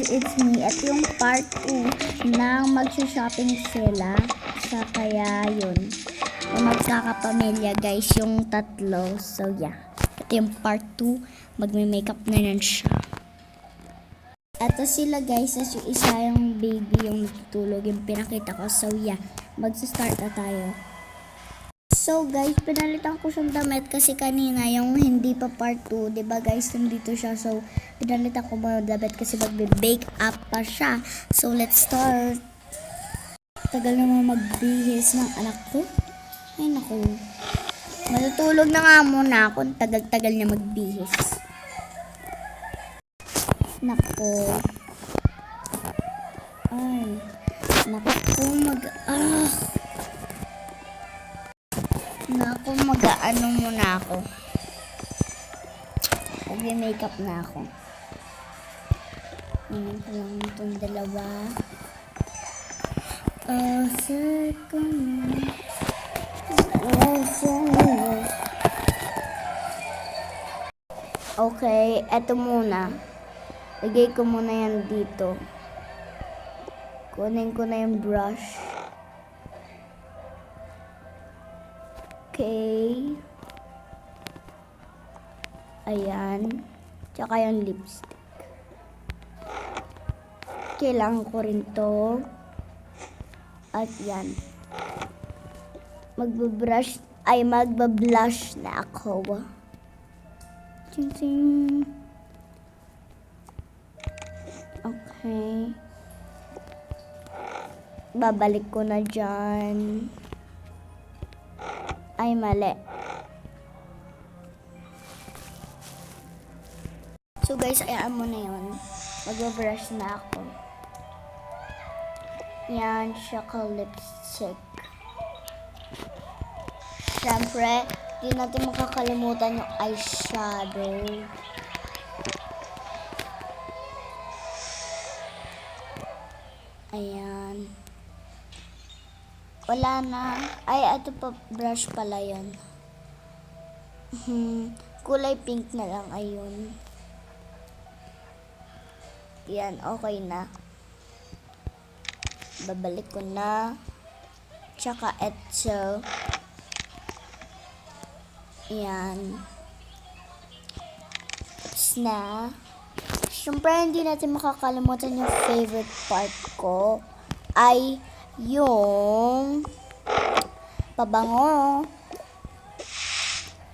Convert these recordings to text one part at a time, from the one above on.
it's me. At yung part 2 ng magsha-shopping sila. Sa kaya yun. Yung magkakapamilya guys, yung tatlo. So yeah. Ito yung part 2. Magme-makeup na yan siya. Ito sila guys, as yung isa yung baby yung natutulog, yung pinakita ko. So yeah, magsa-start na tayo. So guys, pinalitan ko siyang damit kasi kanina yung hindi pa part 2, 'di ba guys, nandito siya. So pinalitan ko mga damit kasi magbe-bake up pa siya. So let's start. Tagal naman magbihis ng anak ko. Ay naku. Matutulog na nga muna ako, tagal-tagal niya magbihis. Naku. Ay. Naku, Naku, mag-ano muna ako. Mag-makeup na ako. Ngayon ko lang itong dalawa. Okay, eto muna. Lagay ko muna yan dito. Kunin ko na yung brush. Okay. Ayan. Tsaka yung lipstick. Kailangan ko rin to. At yan. Magbablush na ako. Ting ting. Okay. Babalik ko na dyan. Ay, mali. So guys, ayaan mo na yun. Mag-brush na ako. Yan, tsaka lipstick. Siyempre, di natin makakalimutan yung eyeshadow. Ayan. Wala na. Ay, ito pa, brush pala yun. Kulay pink na lang, ayun. Yan, okay na. Babalik ko na. Tsaka ito. Yan. Tapos na. Siyempre, hindi natin makakalimutan yung favorite part ko. Ay, yung pabango.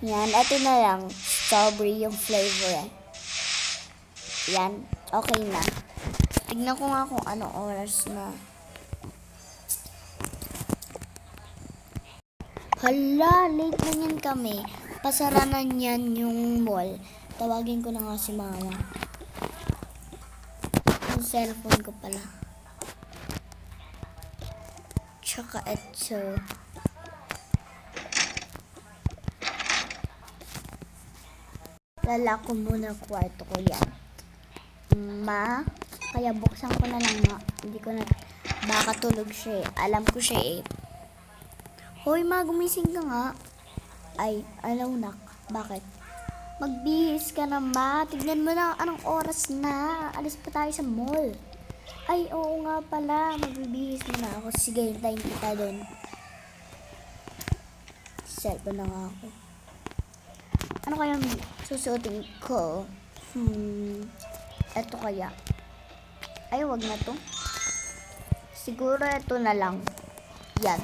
Yan, ito na lang. Strawberry yung flavor eh. Yan, okay na. Tignan ko nga kung anong oras na. Hala, late na yan kami. Pasara na yan yung mall. Tawagin ko na nga si mama. Yung cellphone ko pala. Tsaka ito. Lalako muna kwarto ko yan. Kaya buksan ko na lang nga. Hindi ko na, baka tulog siya eh. Alam ko siya eh. Hoy ma, gumising ka nga. Ay, alaw nak. Bakit? Magbihis ka na ma. Tignan mo na anong oras na. Alis pa tayo sa mall. Ay, oo nga pala. Magbibihis mo na ako. Sige, hintayin kita doon. Cellphone na nga ako. Ano kaya susuotin ko? Eto kaya. Ay, wag na to. Siguro ito na lang. Yan.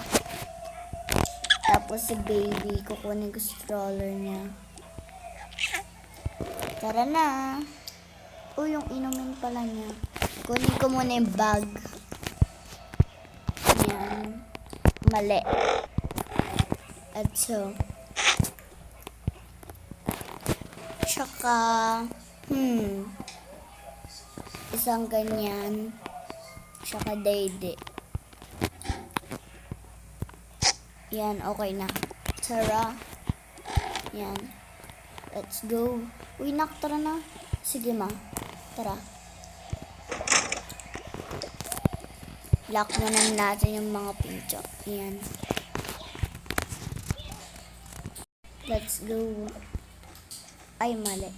Tapos si baby, kukunin ko stroller niya. Tara na. Yung inumin pala niya. Kunin ko muna yung bag. Yan. Mali. At so. Tsaka, isang ganyan. Tsaka dayde. Yan, okay na. Tara. Yan. Let's go. Uy, nak, tara na. Sige ma. Tara. Lock na lang natin yung mga pincho. Yan. Let's go. Ay, mali.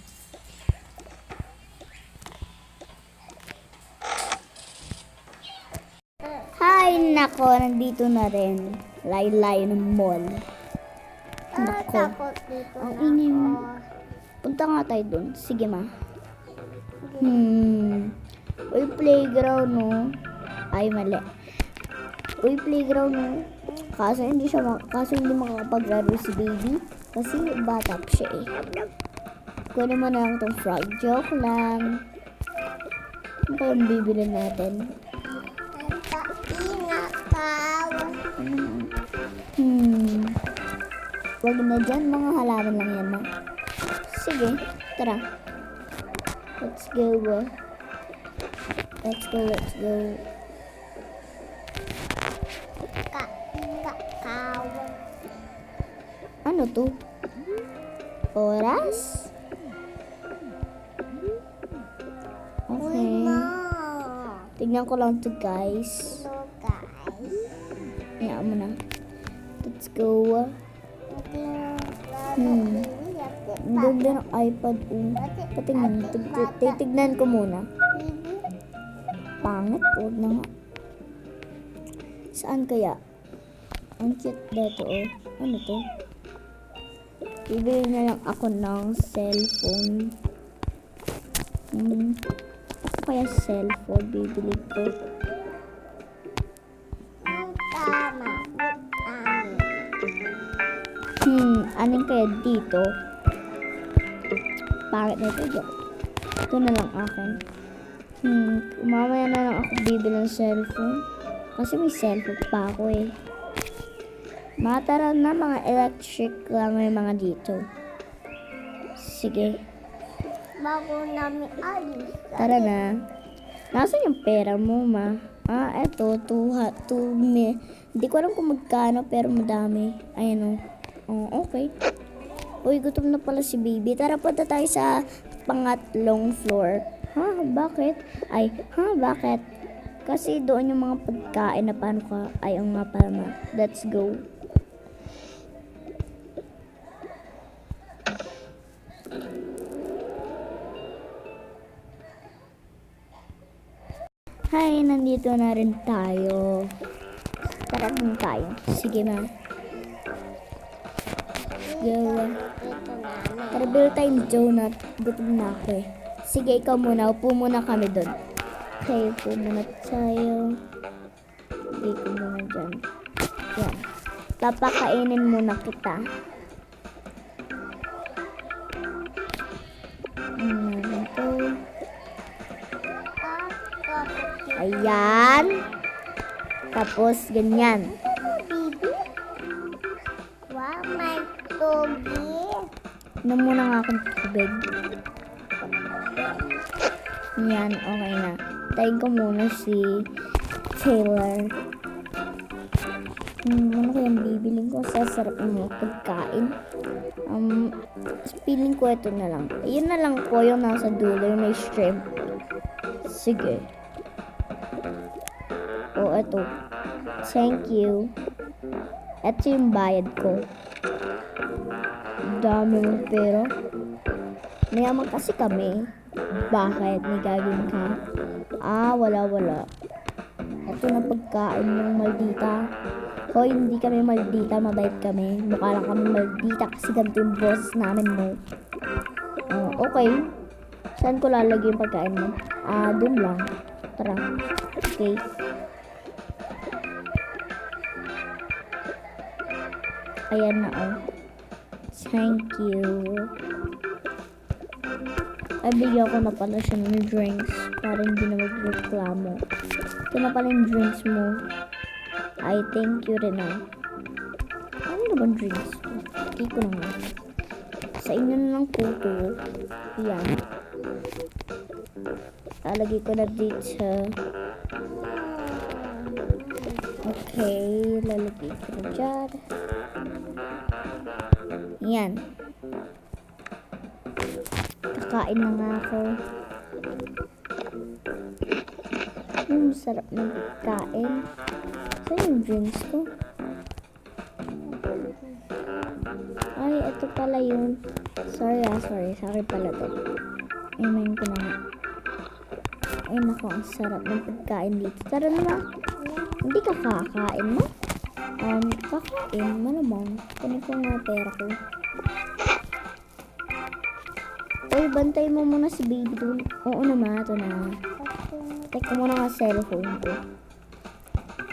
nako, nandito na rin. Layo-layo ng mall. Nako. Tapos dito Ang na ingay ako. mo. Punta nga tayo dun. Sige, ma. Uy, playground, no? Ay, mali. Uy, playground, no? Kaso hindi makakapaglaro si baby. Kasi bata pa siya, eh. Kunin mo na lang itong frog. Joke lang. Ano pa yung bibili natin? Wag na dyan. Mga halaman lang yan, ma. Sige, tara. Let's go. Let's go. Ano to? Oras? Okay. Tignan ko lang to, guys. Hayaan mo na. Let's go. Ang ganda ng iPad. Patingin. Titignan ko muna. Pangit. Huwag na nga. Saan kaya? Ang cute dito, oh. Ano to? Bibili na lang ako ng cellphone. Ano kaya cellphone bibili ko? Anong kaya dito? Pangit na ito, joke. Ito na lang akin. Mamaya na lang ako bibili ng cellphone. Kasi may cellphone pa ako, eh. Matara na, mga electric lang may mga dito. Sige. Bago namin alis. Tara na. Nasaan yung pera mo, ma? Eto. Hindi ko alam kung magkano, pero madami. Ayan, oh. Okay. Uy, gutom na pala si baby. Tara, punta tayo sa pangatlong floor. Bakit? Bakit? Kasi doon yung mga pagkain na paano ka. Ay, nga pala, ma. Let's go. Hi, nandito na rin tayo. Tara lang tayo. Sige, ma. Go. Tara, bill time donut. Gutom na ako, eh. Sige, ikaw muna. Upo muna kami doon. Okay, upo muna tayo. Sige ko muna dyan. Yan. Papakainin muna kita. Ito. Ayan. Tapos, ganyan. Wow, may tubig. Inom muna nga akong tubig. Yan, okay na. Tayin ko muna si Taylor. Ano kayang bibiling ko? Sasarap ng mga pagkain. Feeling ko ito na lang. Yun na lang po yung nasa dulo, yung may shrimp. Sige. Ito. Thank you. Ito yung bayad ko. Dami mong pera. Mayaman kasi kami. Bakit? May gagawin ka? Wala. Ito na pagkain ng maldita. Hoy, hindi kami maldita. Mabait kami. Mukha lang kami maldita kasi ganito yung boses namin, mo. Okay. Saan ko lalagay yung pagkain mo? Dun lang. Tara. Okay. Ayan na, oh. Thank you. Ay, bigyan ko na pala siya ng drinks para hindi na magreklamo. Ito na pala yung drinks mo. Ay, thank you rin, ah. Ano na bang drinks ko? Okay ko na nga. Sa inyo na lang po ito. Ayan. Lalagay ko na dito. Okay, lalagay ko na dyan. Yan. Kakain na nga ako. Sarap ng pagkain. Saan yung drinks ko? Ay, ito pala yun. Sorry. Sorry pala to. Inumin ko na nga. Ay, naku, ang sarap ng pagkain dito. Tara na. Hindi ka kakain mo? Kakain, malamang. Kunin ko nga pera ko. Uy, bantay mo muna si baby doon. Oo naman, ito na. Teka muna nga cellphone ko.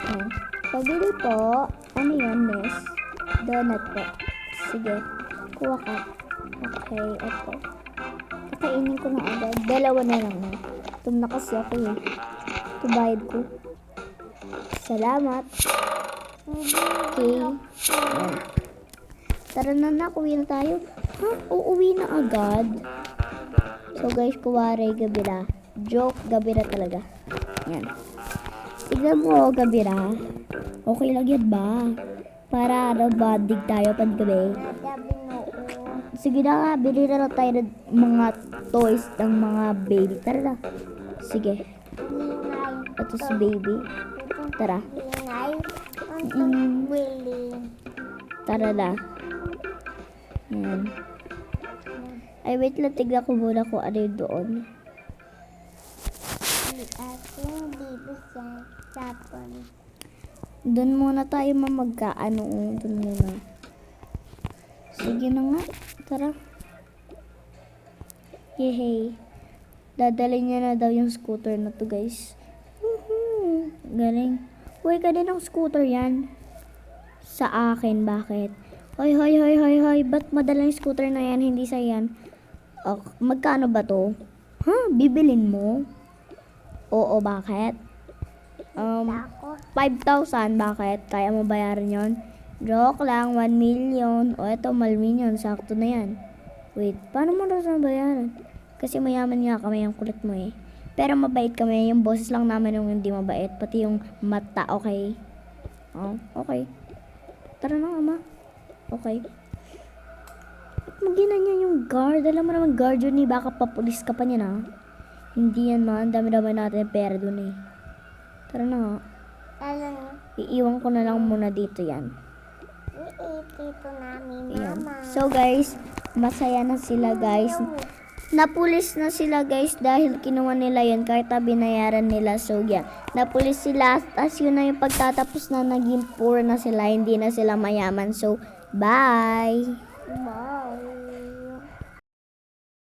Ayan. Pabili po. Ano yan, miss? Donut po. Sige. Kuha ka. Okay, ito. Kakainin ko na agad. Dalawa na lang. Tum na kasi ako eh. Ito bayad ko. Salamat. Okay. Ayan. Tara na na. Uwi na tayo. Ha? Uuwi na agad. So guys, kuwari gabira. Joke, gabira talaga. Yan. Tignan mo, gabira. Okay lang yan ba? Para bonding tayo pag gabi. Sabi mo, Sige na nga, bili na lang tayo ng mga toys ng mga baby. Tara na. Sige. Linay. Ito si baby. Tara. Linay. Ang Mm. willing. Tara na. Yan. Ay, wait lang. Tignan ko muna kung ano yung doon. Ating dito sa sapon. Doon muna tayo mamagkaano. Doon muna. Sige na nga. Tara. Yehey. Dadalhin niya na daw yung scooter na to, guys. Woohoo. Galing. Uy, kaninang scooter yan? Sa akin, bakit? Hoy, hoy, hoy, hoy, hoy. Ba't madala yung scooter na yan? Hindi sa yan. Magkano ba to? Bibilin mo? Oo, bakit? Ako. 5,000, bakit? Kaya mo bayaran yon? Joke lang, 1 million. O, eto, malmilyon. Sakto na yan. Wait, paano mo na bayaran? Kasi mayaman nga kami, yung kulit mo eh. Pero mabait kami, yung boses lang namin yung hindi mabait. Pati yung mata, okay? Oh, okay. Tara na, ama. Okay. Maginanya yung guard. Alam mo naman, guard yun eh. Baka papulis ka pa niya na. Hindi yan man. Dami-dami natin pera dun eh. Tara na nga. Alam, Iiwan ko na lang muna dito yan. iitito namin, Ayan. mama. So guys, masaya na sila guys. Napulis na sila guys dahil kinuha nila yun kahit na binayaran nila. So yeah, napulis sila. As yun na yung pagtatapos na naging poor na sila. Hindi na sila mayaman. So, bye! Bye.